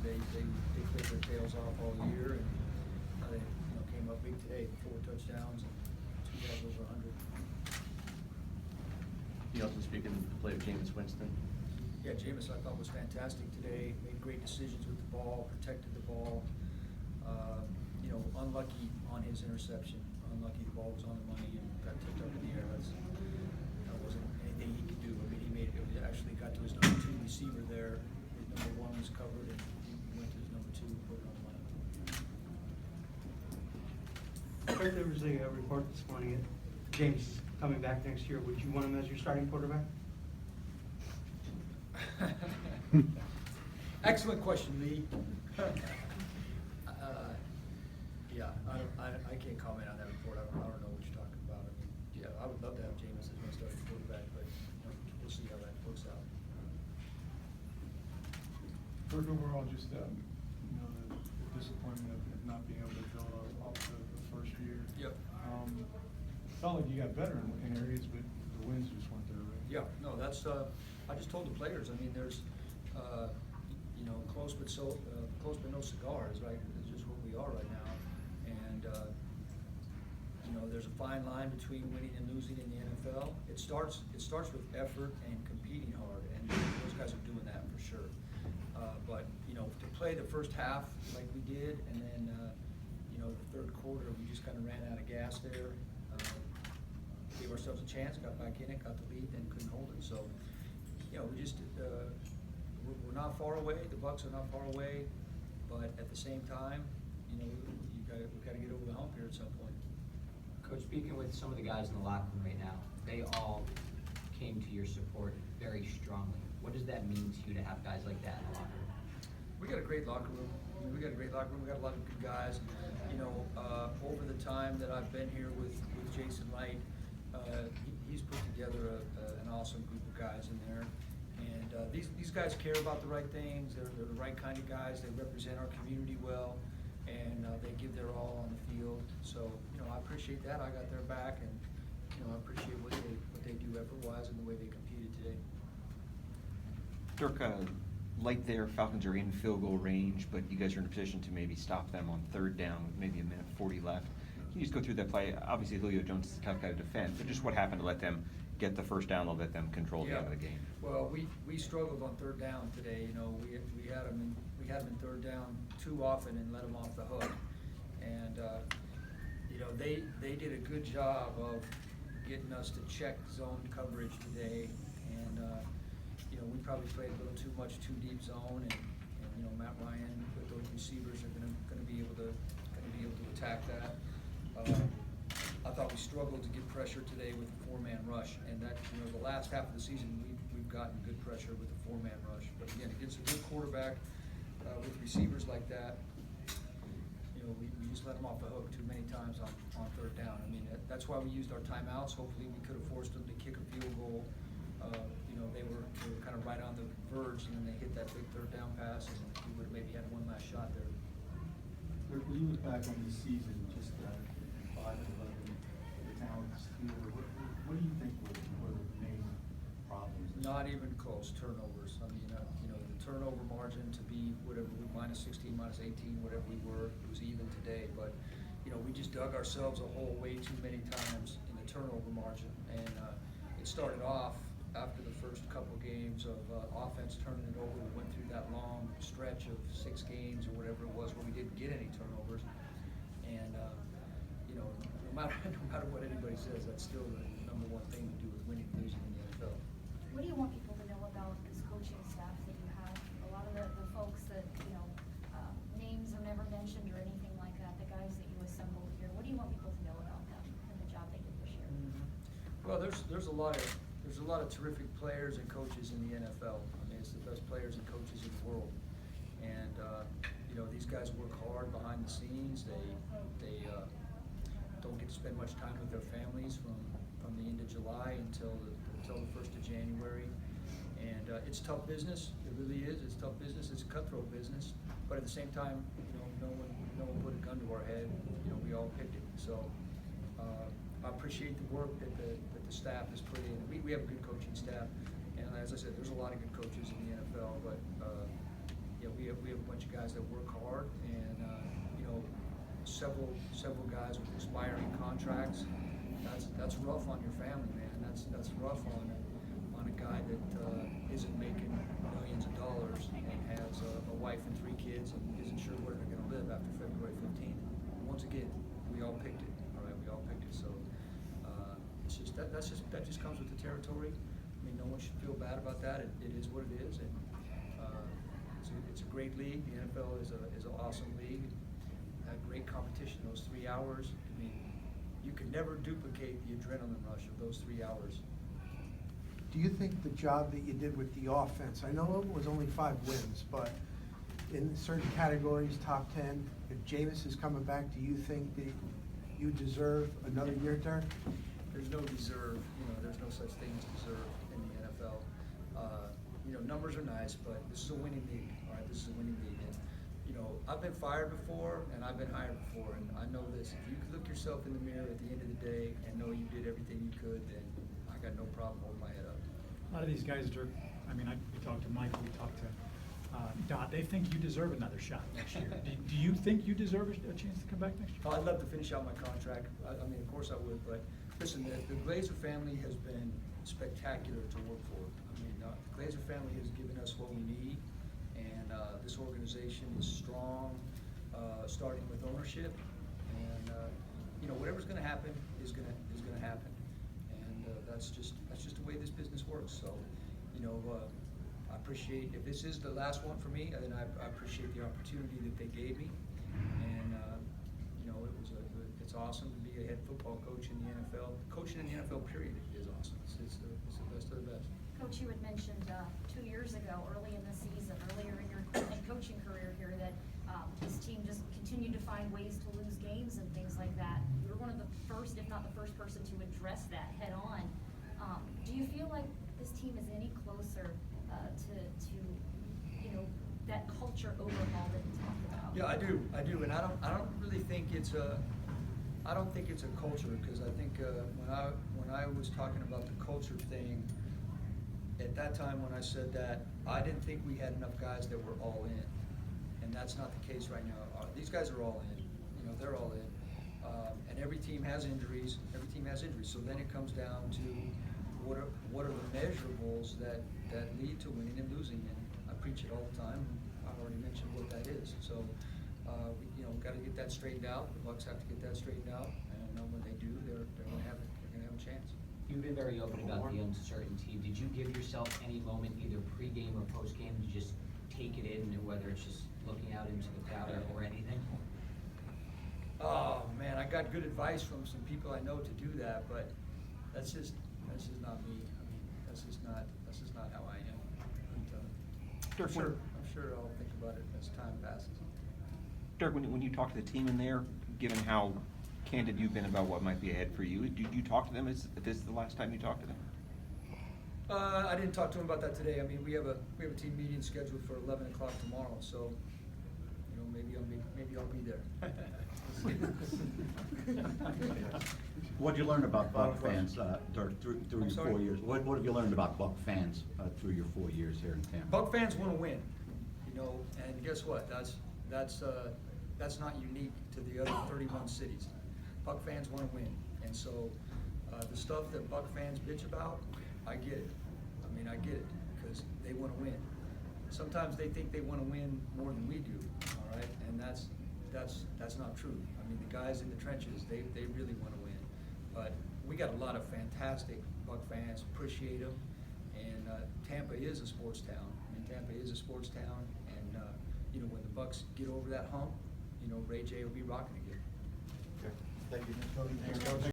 They played their tails off all year, and they came up big today, 4 touchdowns and 2 guys over 100. You also speaking of the play of Jameis Winston. Yeah, Jameis I thought was fantastic today. Made great decisions with the ball, protected the ball. Unlucky on his interception. Unlucky the ball was on the money and got tipped up in the air. That wasn't anything he could do. I mean, it actually got to his number 2 receiver there. His number 1 was covered, and he went to his number 2 and put it on the money. I heard there was a report this morning that James coming back next year. Would you want him as your starting quarterback? Excellent question, Lee. Yeah, I can't comment on that report. I don't know what you're talking about. I mean, yeah, I would love to have Jameis as my starting quarterback, but we'll see how that works out. First overall, just the disappointment of not being able to build off the first year. Yep. Felt like you got better in areas, but the wins just weren't there, right? Yeah, no, that's, I just told the players, I mean, there's, close but no cigars, right? It's just what we are right now. And, there's a fine line between winning and losing in the NFL. It starts with effort and competing hard, and those guys are doing that for sure. But, to play the first half like we did, and then, the third quarter, we just kind of ran out of gas there. Gave ourselves a chance, got back in it, got the lead, then couldn't hold it. So, we just, we're not far away. The Bucs are not far away, but at the same time, we got to get over the hump here at some point. Coach, speaking with some of the guys in the locker room right now, they all came to your support very strongly. What does that mean to you to have guys like that in the locker room? We got a great locker room. We got a great locker room. We got a lot of good guys. Over the time that I've been here with Jason Light, he's put together an awesome group of guys in there. And these guys care about the right things. They're the right kind of guys. They represent our community well, and they give their all on the field. So I appreciate that. I got their back, and I appreciate what they do effort-wise and the way they competed today. Dirk, Light there, Falcons are in field goal range, but you guys are in a position to maybe stop them on 3rd down with maybe 1:40 left. Can you just go through that play? Obviously, Julio Jones is a tough guy to defend, but just what happened to let them get the first down, let them control the end of the game? Well, we struggled on 3rd down today. We had them in 3rd down too often and let them off the hook. And they did a good job of getting us to check zone coverage today. And we probably played a little too much too deep zone. And Matt Ryan with those receivers are going to be able to attack that. I thought we struggled to get pressure today with the 4-man rush, and that the last half of the season we've gotten good pressure with the 4-man rush. But again, against a good quarterback with receivers like that, we just let them off the hook too many times on 3rd down. I mean, that's why we used our timeouts. Hopefully, we could have forced them to kick a field goal. They were kind of right on the verge, and then they hit that big 3rd down pass, and we would have maybe had one last shot there. When you look back on the season, just 5-11, the talents here, what do you think were the main problems? Not even close. Turnovers. I mean, the turnover margin to be whatever, -16, -18, whatever we were, it was even today. But we just dug ourselves a hole way too many times in the turnover margin, and it started off after the first couple games of offense turning it over. We went through that long stretch of 6 games or whatever it was where we didn't get any turnovers, and no matter what anybody says, that's still the number one thing to do with winning and losing in the NFL. What do you want people to know about this coaching staff that you have? A lot of the folks that, names are never mentioned or anything like that, the guys that you assembled here. What do you want people to know about them and the job they did this year? Well, there's a lot of terrific players and coaches in the NFL. I mean, it's the best players and coaches in the world. And, these guys work hard behind the scenes. They don't get to spend much time with their families from the end of July until the 1st of January. And it's tough business. It really is. It's tough business. It's a cutthroat business. But at the same time, no one put a gun to our head. We all picked it. So I appreciate the work that the staff has put in. We have a good coaching staff, and as I said, there's a lot of good coaches in the NFL. But Yeah, we have a bunch of guys that work hard, and, you know, several guys with expiring contracts. That's rough on your family, man. That's rough on a guy that isn't making millions of dollars and has a wife and 3 kids and isn't sure where they're going to live after February 15th. Once again, we all picked it. All right, we all picked it. So it's just that just comes with the territory. I mean, no one should feel bad about that. It is what it is, and it's a great league. The NFL is an awesome league. Great competition. Those 3 hours. I mean, you can never duplicate the adrenaline rush of those 3 hours. Do you think the job that you did with the offense, I know it was only 5 wins, but in certain categories, top 10, if Jameis is coming back, do you think that you deserve another year, Dirk? There's no deserve, there's no such thing as deserve in the NFL. Numbers are nice, but this is a winning league, all right? This is a winning league. And, I've been fired before and I've been hired before, and I know this. If you could look yourself in the mirror at the end of the day and know you did everything you could, then I got no problem holding my head up. A lot of these guys, Dirk, we talked to Mike, we talked to Dot, they think you deserve another shot next year. Do you think you deserve a chance to come back next year? I'd love to finish out my contract. I mean, of course I would, but listen, the Glazer family has been spectacular to work for. I mean, the Glazer family has given us what we need, and this organization is strong, starting with ownership, and whatever's going to happen is going to happen, and that's just the way this business works. So, I appreciate, if this is the last one for me, then I appreciate the opportunity that they gave me, and it's awesome to be a head football coach in the NFL. Coaching in the NFL, period, is awesome. It's the best of the best. Coach, you had mentioned 2 years ago, early in the season, earlier in your coaching career here, that this team just continued to find ways to lose games and things like that. You were one of the first, if not the first person to address that head on. Do you feel like this team is any closer to that culture overhaul that you talked about? Yeah, I do, and I don't really think it's a culture, because I think when I was talking about the culture thing, at that time when I said that, I didn't think we had enough guys that were all in, and that's not the case right now. These guys are all in, they're all in, and every team has injuries. So then it comes down to what are the measurables that lead to winning and losing, and I preach it all the time. I already mentioned what that is. So we've got to get that straightened out. The Bucs have to get that straightened out, and when they do, they're going to have a chance. You've been very open about the uncertainty. Did you give yourself any moment, either pregame or postgame, to just take it in, whether it's just looking out into the crowd or anything? Oh man, I got good advice from some people I know to do that, but that's just not me. I mean, that's just not how I am. But, Dirk, I'm sure I'll think about it as time passes. Dirk, when you talk to the team in there, given how candid you've been about what might be ahead for you, did you talk to them? Is this the last time you talked to them? I didn't talk to him about that today. I mean, we have a team meeting scheduled for 11 o'clock tomorrow, so maybe I'll be there. What did you learn about Buck fans, Dirk, through I'm your sorry? 4 years? What have you learned about Buck fans through your 4 years here in Tampa? Buck fans want to win, and guess what? That's not unique to the other 31 cities. Buck fans want to win, and so the stuff that Buck fans bitch about, I get it. I mean, I get it, because they want to win. Sometimes they think they want to win more than we do, all right? And that's not true. I mean, the guys in the trenches, they really want to win. But we got a lot of fantastic Buck fans, appreciate them, and Tampa is a sports town. I mean, Tampa is a sports town, and when the Bucks get over that hump, Ray J will be rocking again. Thank you.